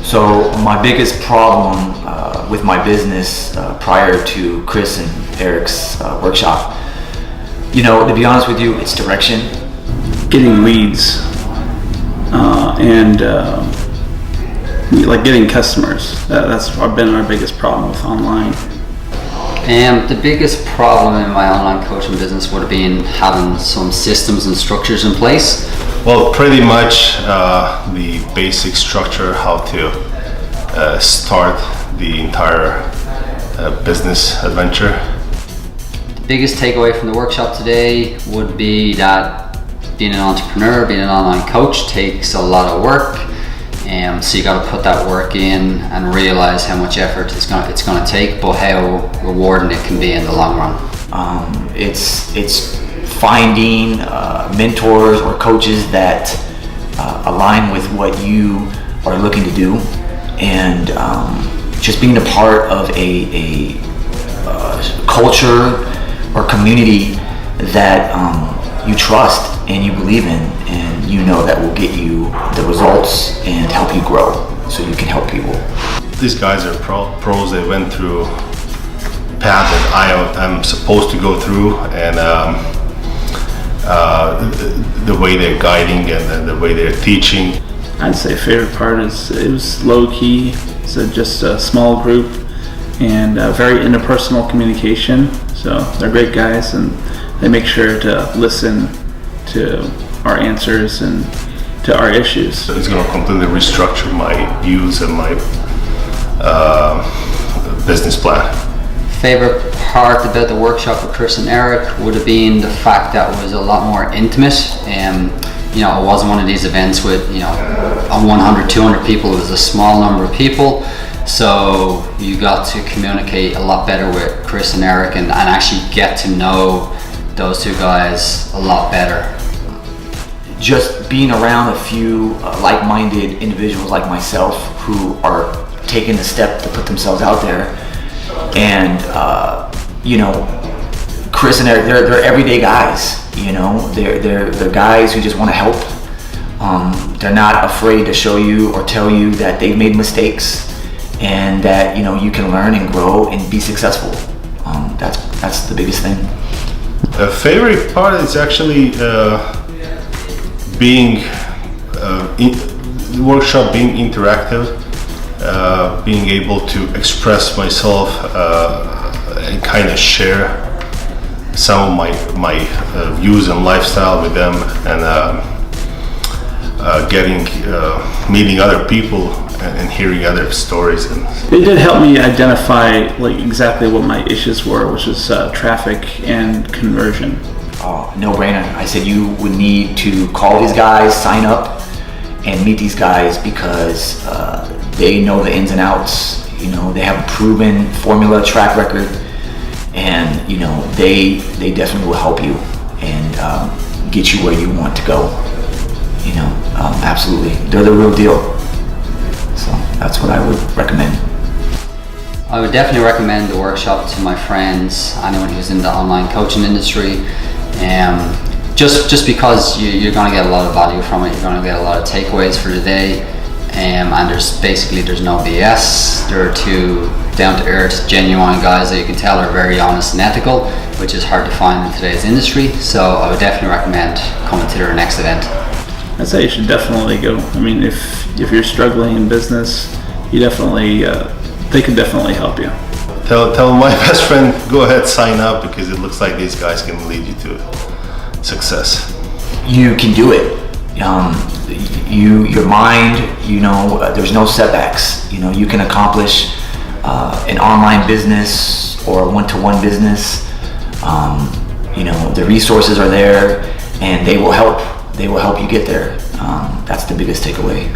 So my biggest problem with my business prior to Chris and Eric's workshop, to be honest with you, it's direction. Getting leads and like getting customers. That's been our biggest problem with online. The biggest problem in my online coaching business would have been having some systems and structures in place. Well, pretty much the basic structure, how to start the entire business adventure. The biggest takeaway from the workshop today would be that being an entrepreneur, being an online coach takes a lot of work. So you got to put that work in and realize how much effort it's going to take, but how rewarding it can be in the long run. It's finding mentors or coaches that align with what you are looking to do, and just being a part of a culture or community that you trust and you believe in, and that will get you the results and help you grow so you can help people. These guys are pros. They went through a path that I'm supposed to go through, and the way they're guiding and the way they're teaching. I'd say favorite part is it was low key. It's just a small group and very interpersonal communication. So they're great guys, and they make sure to listen to our answers and to our issues. So it's going to completely restructure my views and my business plan. Favorite part about the workshop with Chris and Eric would have been the fact that it was a lot more intimate. It wasn't one of these events with 100, 200 people. It was a small number of people, so you got to communicate a lot better with Chris and Eric and actually get to know those two guys a lot better. Just being around a few like-minded individuals like myself who are taking the step to put themselves out there, and Chris and Eric, they're everyday guys. They're guys who just want to help. They're not afraid to show you or tell you that they've made mistakes and that you can learn and grow and be successful. That's the biggest thing. The favorite part is actually being the workshop being interactive, being able to express myself and kind of share some of my views and lifestyle with them, and meeting other people and hearing other stories. And it did help me identify exactly what my issues were, which is traffic and conversion. No brainer. I said you would need to call these guys, sign up, and meet these guys because they know the ins and outs. They have a proven formula, track record, and they definitely will help you and get you where you want to go. Absolutely, they're the real deal. So that's what I would recommend. I would definitely recommend the workshop to my friends, anyone who's in the online coaching industry. Just because you're going to get a lot of value from it, you're going to get a lot of takeaways for the day, and there's no BS. They're two down-to-earth, genuine guys that you can tell are very honest and ethical, which is hard to find in today's industry. So I would definitely recommend coming to their next event. I'd say you should definitely go. If you're struggling in business, you definitely they can definitely help you. Tell my best friend, go ahead, sign up, because it looks like these guys can lead you to success. You can do it. Your mind, there's no setbacks. You can accomplish an online business or a one-to-one business. The resources are there, and they will help. They will help you get there. That's the biggest takeaway.